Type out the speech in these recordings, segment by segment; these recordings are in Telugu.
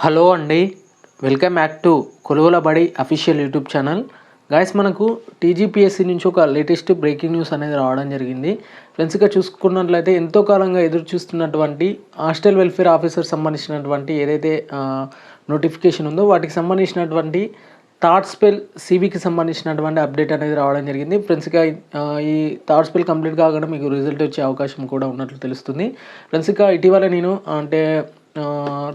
హలో అండి, వెల్కమ్ బ్యాక్ టు కొలువుల బడి అఫీషియల్ యూట్యూబ్ ఛానల్. గైస్, మనకు టీజీపీఎస్సీ నుంచి ఒక లేటెస్ట్ బ్రేకింగ్ న్యూస్ అనేది రావడం జరిగింది. ఫ్రెండ్స్గా చూసుకున్నట్లయితే ఎంతో కాలంగా ఎదురు చూస్తున్నటువంటి హాస్టల్ వెల్ఫేర్ ఆఫీసర్ సంబంధించినటువంటి ఏదైతే నోటిఫికేషన్ ఉందో వాటికి సంబంధించినటువంటి థర్డ్ స్పెల్ సివికి సంబంధించినటువంటి అప్డేట్ అనేది రావడం జరిగింది. ఫ్రెండ్స్గా ఈ థర్డ్ స్పెల్ కంప్లీట్ కాకుండా మీకు రిజల్ట్ వచ్చే అవకాశం కూడా ఉన్నట్లు తెలుస్తుంది. ఫ్రెండ్స్గా ఇటీవల నేను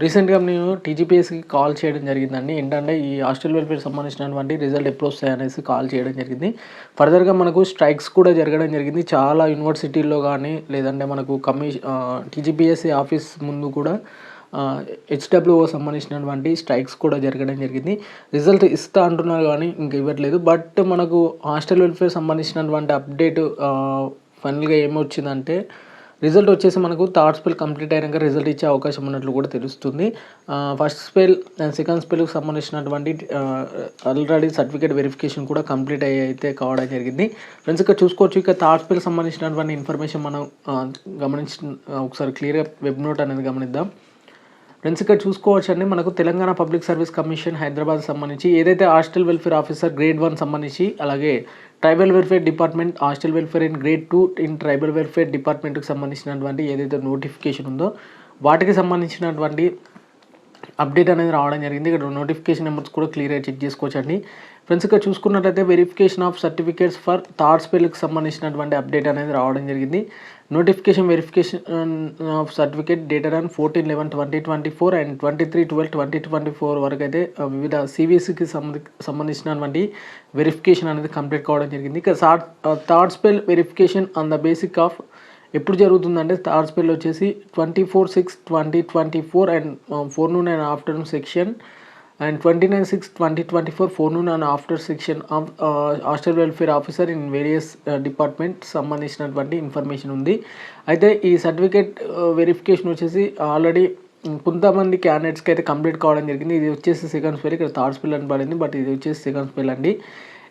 రీసెంట్గా నేను టీజీపీఎస్కి కాల్ చేయడం జరిగిందండి. ఏంటంటే ఈ హాస్టల్ వెల్ఫేర్ సంబంధించినటువంటి రిజల్ట్ ఎప్పుడు వస్తాయి అనేసి కాల్ చేయడం జరిగింది. ఫర్దర్గా మనకు స్ట్రైక్స్ కూడా జరగడం జరిగింది. చాలా యూనివర్సిటీల్లో కానీ లేదంటే మనకు టీజీపీఎస్సీ ఆఫీస్ ముందు కూడా హెచ్డబ్ల్యూఓ సంబంధించినటువంటి స్ట్రైక్స్ కూడా జరగడం జరిగింది. రిజల్ట్ ఇస్తా అంటున్నారు కానీ ఇంకా ఇవ్వట్లేదు. బట్ మనకు హాస్టల్ వెల్ఫేర్ సంబంధించినటువంటి అప్డేట్ ఫైనల్గా ఏమొచ్చిందంటే రిజల్ట్ వచ్చేసి మనకు థర్డ్ స్పెల్ కంప్లీట్ అయినాక రిజల్ట్ ఇచ్చే అవకాశం ఉన్నట్లు కూడా తెలుస్తుంది. ఫస్ట్ స్పెల్ అండ్ సెకండ్ స్పెల్కి సంబంధించినటువంటి ఆల్రెడీ సర్టిఫికేట్ వెరిఫికేషన్ కూడా కంప్లీట్ అయితే కావడం జరిగింది. ఫ్రెండ్స్ ఇక్కడ చూసుకోవచ్చు. ఇక థర్డ్ స్పెల్ సంబంధించినటువంటి ఇన్ఫర్మేషన్ మనం ఒకసారి క్లియర్గా వెబ్ నోట్ అనేది గమనిద్దాం. ఫ్రెండ్స్ ఇక్కడ చూసుకోవచ్చు అండి, మనకు Telangana public service commission Hyderabad సంబంధించి ఏదైతే హాస్టల్ వెల్ఫేర్ ఆఫీసర్ గ్రేడ్ 1 సంబంధించి, అలాగే tribal welfare department hostel welfare in grade 2 in tribal welfare డిపార్ట్మెంట్కి సంబంధించినటువంటి ఏదైతే నోటిఫికేషన్ ఉందో వాటికి సంబంధించినటువంటి అప్డేట్ అనేది రావడం జరిగింది. ఇక్కడ నోటిఫికేషన్ నెంబర్స్ కూడా క్లియర్గా చెక్ చేసుకోవచ్చు అండి. ఫ్రెండ్స్ ఇక్కడ చూసుకున్నట్లయితే verification of certificates for third స్పెల్కి సంబంధించినటువంటి అప్డేట్ అనేది రావడం జరిగింది. Notification verification of certificate dated on 14/11/2024 and 23/12/2024 వరకు అయితే వివిధ సివిఎస్సికి సంబంధించినటువంటి వెరిఫికేషన్ అనేది కంప్లీట్ కావడం జరిగింది. ఇక third spell verification on the basic of ఎప్పుడు జరుగుతుందంటే థర్డ్ స్పెల్ వచ్చేసి 24/6/2024 and forenoon and afternoon section and 29/6/2024 forenoon and after section of hostel welfare officer in various department సంబంధించినటువంటి ఇన్ఫర్మేషన్ ఉంది. అయితే ఈ సర్టిఫికేట్ వెరిఫికేషన్ వచ్చేసి ఆల్రెడీ కొంతమంది క్యాండిడేట్స్కి అయితే కంప్లీట్ కావడం జరిగింది. ఇది వచ్చేసి సెకండ్ స్పెల్, ఇక్కడ థర్డ్ స్పెల్ అని పడింది, బట్ ఇది వచ్చేసి సెకండ్ స్పెల్ అండి.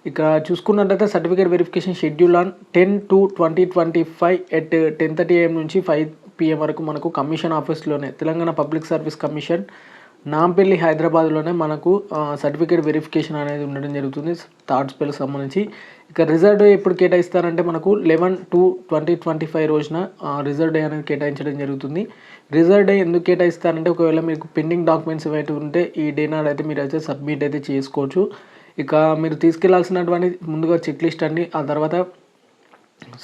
ఇక్కడ చూసుకున్నట్లయితే certificate verification schedule on 10/2/2025 at 10:30 AM నుంచి 5 PM వరకు మనకు కమిషన్ ఆఫీస్లోనే Telangana public service commission Nampally హైదరాబాద్లోనే మనకు సర్టిఫికేట్ వెరిఫికేషన్ అనేది ఉండడం జరుగుతుంది థర్డ్ స్పెల్కి సంబంధించి. ఇక రిజర్వ్ డే ఎప్పుడు కేటాయిస్తారంటే మనకు 11/2/2025 రోజున రిజర్వ్ డే అనేది కేటాయించడం జరుగుతుంది. రిజర్వ్ డే ఎందుకు కేటాయిస్తారంటే ఒకవేళ మీకు పెండింగ్ డాక్యుమెంట్స్ ఏవైతే ఉంటే ఈ డే నాడు అయితే మీరు అయితే సబ్మిట్ అయితే చేసుకోవచ్చు. ఇక మీరు తీసుకెళ్లాల్సినటువంటి ముందుగా చెక్ లిస్ట్ అండి, ఆ తర్వాత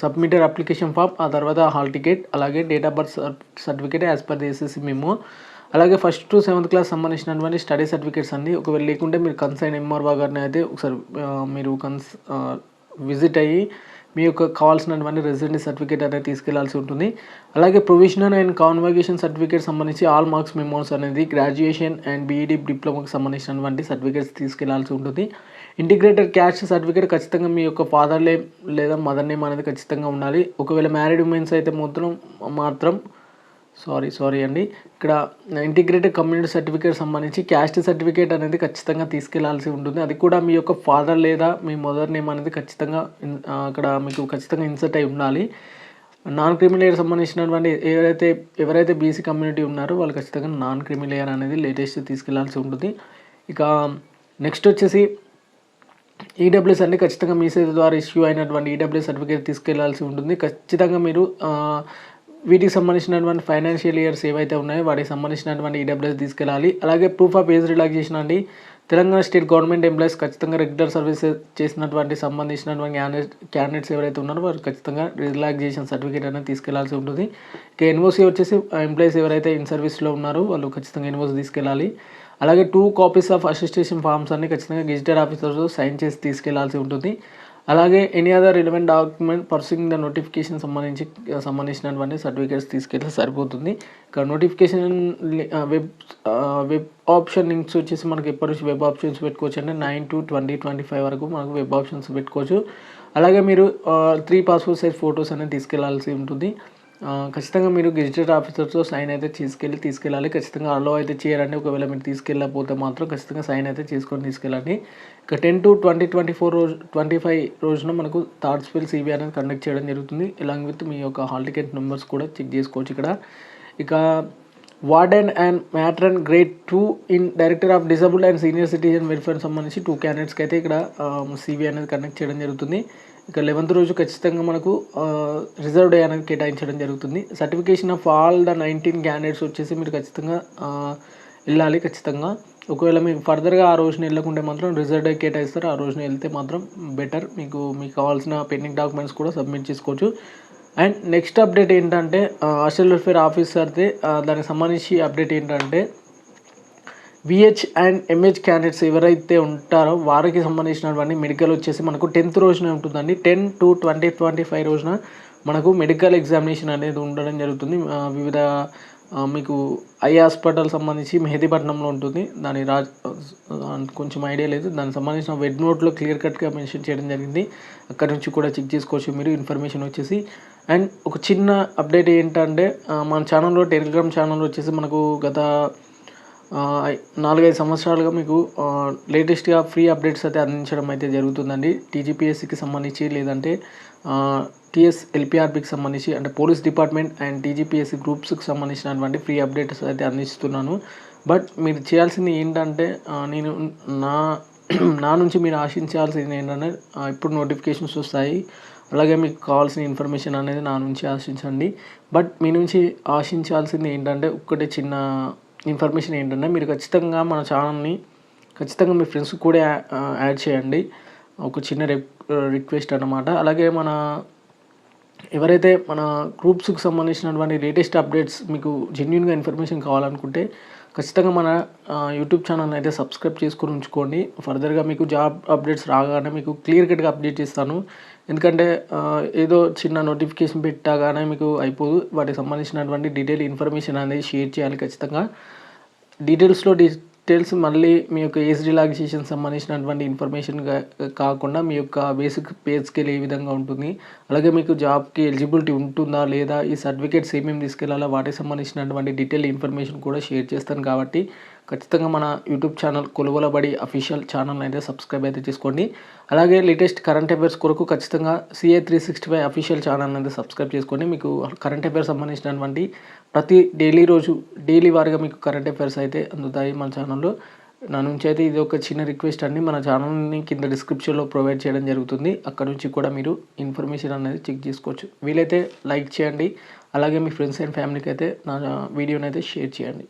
సబ్మిటెడ్ అప్లికేషన్ ఫామ్, ఆ తర్వాత హాల్ టికెట్, అలాగే date of birth certificate as per the SSC memo, అలాగే 1st to 7th క్లాస్ సంబంధించినటువంటి స్టడీ సర్టిఫికేట్స్ అన్ని. ఒకవేళ లేకుంటే మీరు కన్సైన్ ఎంఆర్ఓ గారిని అయితే ఒకసారి మీరు విజిట్ అయ్యి మీ యొక్క కావాల్సినటువంటి రెసిడెన్సీ సర్టిఫికేట్ అనేది తీసుకెళ్లాల్సి ఉంటుంది. అలాగే ప్రొవిజనల్ అండ్ కాన్వకేషన్ సర్టిఫికేట్ సంబంధించి ఆల్ మార్క్స్ మెమోస్ అనేది గ్రాడ్యుయేషన్ అండ్ బీఈడి డిప్లొమాకి సంబంధించినటువంటి సర్టిఫికేట్స్ తీసుకెళ్లాల్సి ఉంటుంది. ఇంటిగ్రేటెడ్ క్యాస్ట్ సర్టిఫికేట్ ఖచ్చితంగా మీ యొక్క ఫాదర్ నేమ్ లేదా మదర్ నేమ్ అనేది ఖచ్చితంగా ఉండాలి. ఒకవేళ మ్యారీడ్ ఉమెన్స్ అయితే మాత్రం సారీ అండి, ఇక్కడ ఇంటిగ్రేటెడ్ కమ్యూనిటీ సర్టిఫికేట్ సంబంధించి క్యాస్ట్ సర్టిఫికేట్ అనేది ఖచ్చితంగా తీసుకెళ్లాల్సి ఉంటుంది. అది కూడా మీ యొక్క ఫాదర్ లేదా మీ మదర్ నేమ్ అనేది ఖచ్చితంగా అక్కడ మీకు ఖచ్చితంగా ఇన్సర్ట్ అయి ఉండాలి. నాన్ క్రిమిలేయర్ సంబంధించినటువంటి ఎవరైతే బీసీ కమ్యూనిటీ ఉన్నారో వాళ్ళు ఖచ్చితంగా నాన్ క్రిమిలేయర్ అనేది లేటెస్ట్ తీసుకెళ్లాల్సి ఉంటుంది. ఇక నెక్స్ట్ వచ్చేసి ఈడబ్ల్యూఎస్ అంటే ఖచ్చితంగా మీ సేవ ద్వారా ఇష్యూ అయినటువంటి ఈడబ్ల్యూఎస్ సర్టిఫికేట్ తీసుకెళ్లాల్సి ఉంటుంది. ఖచ్చితంగా మీరు వీటికి సంబంధించినటువంటి ఫైనాన్షియల్ ఇయర్స్ ఏవైతే ఉన్నాయో వాటికి సంబంధించినటువంటి ఈడబ్ల్యూఎస్ తీసుకెళ్ళాలి. అలాగే ప్రూఫ్ ఆఫ్ ఏజ్ రిలాక్సేషన్ అండి, తెలంగాణ స్టేట్ గవర్నమెంట్ ఎంప్లాయీస్ ఖచ్చితంగా రెగ్యులర్ సర్వీస్ చేసినటువంటి సంబంధించినటువంటి క్యాండిడేట్స్ ఎవరైతే ఉన్నారో వారు ఖచ్చితంగా రిలాక్సేషన్ సర్టిఫికేట్ అనేది తీసుకెళ్లాల్సి ఉంటుంది. ఇక ఎన్ఓసీ వచ్చేసి ఎంప్లాయీస్ ఎవరైతే ఇన్ సర్వీస్లో ఉన్నారో వాళ్ళు ఖచ్చితంగా ఎన్ఓసీ తీసుకెళ్ళాలి. అలాగే 2 కాపీస్ ఆఫ్ అసిస్టేషన్ ఫామ్స్ అన్ని ఖచ్చితంగా గెజిటెడ్ ఆఫీసర్స్ సైన్ చేసి తీసుకెళ్లాల్సి ఉంటుంది. అలాగే any other relevant document pursuing the notification సంబంధించినటువంటి సర్టిఫికేట్స్ తీసుకెళ్తే సరిపోతుంది. ఇక నోటిఫికేషన్ వెబ్ ఆప్షన్ లింక్స్ వచ్చేసి మనకి ఎప్పటి నుంచి వెబ్ ఆప్షన్స్ పెట్టుకోవచ్చు అంటే 9/2/2025 వరకు మనకు వెబ్ ఆప్షన్స్ పెట్టుకోవచ్చు. అలాగే మీరు 3 పాస్పోర్ట్ సైజ్ ఫొటోస్ అనేది తీసుకెళ్లాల్సి ఉంటుంది. ఖచ్చితంగా మీరు గెజిటెడ్ ఆఫీసర్తో సైన్ అయితే తీసుకెళ్ళాలి. ఖచ్చితంగా అలో అయితే చేయరండి. ఒకవేళ మీరు తీసుకెళ్ళకపోతే మాత్రం ఖచ్చితంగా సైన్ అయితే చేసుకొని తీసుకెళ్ళండి. ఇక 10/2/2025 రోజున మనకు థర్డ్ స్పెల్ సిబి అనేది కండక్ట్ చేయడం జరుగుతుంది. ఇలాంగ్ విత్ మీ యొక్క హాల్ టికెట్ నెంబర్స్ కూడా చెక్ చేసుకోవచ్చు ఇక్కడ. ఇక warden and matron grade 2 in director of disabled and senior citizen welfare సంబంధించి 2 క్యాండిడేట్స్కి అయితే ఇక్కడ CV అనేది కండక్ట్ చేయడం జరుగుతుంది. ఇక 11th రోజు ఖచ్చితంగా మనకు రిజర్వ్ డే అనేది కేటాయించడం జరుగుతుంది. Certification of all the 19 candidates వచ్చేసి మీరు ఖచ్చితంగా వెళ్ళాలి ఖచ్చితంగా. ఒకవేళ మీకు ఫర్దర్గా ఆ రోజున వెళ్ళకుంటే మాత్రం రిజర్వ్ డే కేటాయిస్తారు. ఆ రోజున వెళ్తే మాత్రం బెటర్. మీకు కావాల్సిన పెండింగ్ డాక్యుమెంట్స్ కూడా సబ్మిట్ చేసుకోవచ్చు. అండ్ నెక్స్ట్ అప్డేట్ ఏంటంటే హాస్టల్ వెల్ఫేర్ ఆఫీసర్ది దానికి సంబంధించి అప్డేట్ ఏంటంటే VH అండ్ MH క్యాండిడేట్స్ ఎవరైతే ఉంటారో వారికి సంబంధించినటువంటి మెడికల్ వచ్చేసి మనకు 10th రోజున ఉంటుందండి. 10/2/2025 రోజున మనకు మెడికల్ ఎగ్జామినేషన్ అనేది ఉండడం జరుగుతుంది. వివిధ మీకు ఐ హాస్పిటల్ సంబంధించి మెహదీపట్నంలో ఉంటుంది. దాని కొంచెం ఐడియా లేదు. దానికి సంబంధించిన వెబ్ నోట్లో క్లియర్ కట్గా మెన్షన్ చేయడం జరిగింది. అక్కడ నుంచి కూడా చెక్ చేసుకోవచ్చు మీరు ఇన్ఫర్మేషన్ వచ్చేసి. అండ్ ఒక చిన్న అప్డేట్ ఏంటంటే మన ఛానల్లో టెలిగ్రామ్ ఛానల్ వచ్చేసి మనకు గత 4-5 సంవత్సరాలుగా మీకు లేటెస్ట్గా ఫ్రీ అప్డేట్స్ అయితే అందించడం అయితే జరుగుతుందండి. TGPSCకి సంబంధించి లేదంటే TS LPRBకి సంబంధించి అంటే పోలీస్ డిపార్ట్మెంట్ అండ్ TGPSC గ్రూప్స్కి సంబంధించినటువంటి ఫ్రీ అప్డేట్స్ అయితే అందిస్తున్నాను. బట్ మీరు చేయాల్సింది ఏంటంటే నేను నా నుంచి మీరు ఆశించాల్సింది ఏంటంటే ఇప్పుడు నోటిఫికేషన్స్ వస్తాయి. అలాగే మీకు కావాల్సిన ఇన్ఫర్మేషన్ అనేది నా నుంచి ఆశించండి. బట్ మీ నుంచి ఆశించాల్సింది ఏంటంటే ఒక్కటే చిన్న ఇన్ఫర్మేషన్ ఏంటంటే మీరు ఖచ్చితంగా మన ఛానల్ని ఖచ్చితంగా మీ ఫ్రెండ్స్కి కూడా యాడ్ చేయండి. ఒక చిన్న రిక్వెస్ట్ అన్నమాట. అలాగే ఎవరైతే మన గ్రూప్స్కి సంబంధించినటువంటి లేటెస్ట్ అప్డేట్స్ మీకు జెన్యూన్గా ఇన్ఫర్మేషన్ కావాలనుకుంటే ఖచ్చితంగా మన యూట్యూబ్ ఛానల్ అయితే సబ్స్క్రైబ్ చేసుకొని ఉంచుకోండి. ఫర్దర్గా మీకు జాబ్ అప్డేట్స్ రాగానే మీకు క్లియర్ కట్గా అప్డేట్ చేస్తాను. ఎందుకంటే ఏదో చిన్న నోటిఫికేషన్ పెట్టగానే మీకు అయిపోదు. వాటికి సంబంధించినటువంటి డీటెయిల్ ఇన్ఫర్మేషన్ అనేది షేర్ చేయాలి ఖచ్చితంగా. డీటెయిల్స్ మళ్ళీ మీ యొక్క ఏజ్ రిలాక్సేషన్ సంబంధించినటువంటి ఇన్ఫర్మేషన్ కాకుండా మీ యొక్క బేసిక్ పే స్కేల్ ఏ విధంగా ఉంటుంది, అలాగే మీకు జాబ్కి ఎలిజిబిలిటీ ఉంటుందా లేదా, ఈ సర్టిఫికేట్స్ ఏమేమి తీసుకెళ్లాలా వాటికి సంబంధించినటువంటి డీటెయిల్ ఇన్ఫర్మేషన్ కూడా షేర్ చేస్తాను. కాబట్టి ఖచ్చితంగా మన యూట్యూబ్ ఛానల్ కొలువలబడి అఫీషియల్ ఛానల్ అయితే సబ్స్క్రైబ్ అయితే చేసుకోండి. అలాగే లేటెస్ట్ కరెంట్ అఫైర్స్ కొరకు ఖచ్చితంగా CA 365 అఫీషియల్ ఛానల్ అయితే సబ్స్క్రైబ్ చేసుకోండి. మీకు కరెంట్ అఫైర్స్ సంబంధించినటువంటి ప్రతి డైలీ వారీగా మీకు కరెంట్ అఫైర్స్ అయితే అందుతాయి మన ఛానల్లో. నా నుంచి అయితే ఇది ఒక చిన్న రిక్వెస్ట్ అండి. మన ఛానల్ని కింద డిస్క్రిప్షన్లో ప్రొవైడ్ చేయడం జరుగుతుంది. అక్కడ నుంచి కూడా మీరు ఇన్ఫర్మేషన్ అనేది చెక్ చేసుకోవచ్చు. వీలైతే లైక్ చేయండి. అలాగే మీ ఫ్రెండ్స్ అండ్ ఫ్యామిలీకి అయితే నా వీడియోని అయితే షేర్ చేయండి.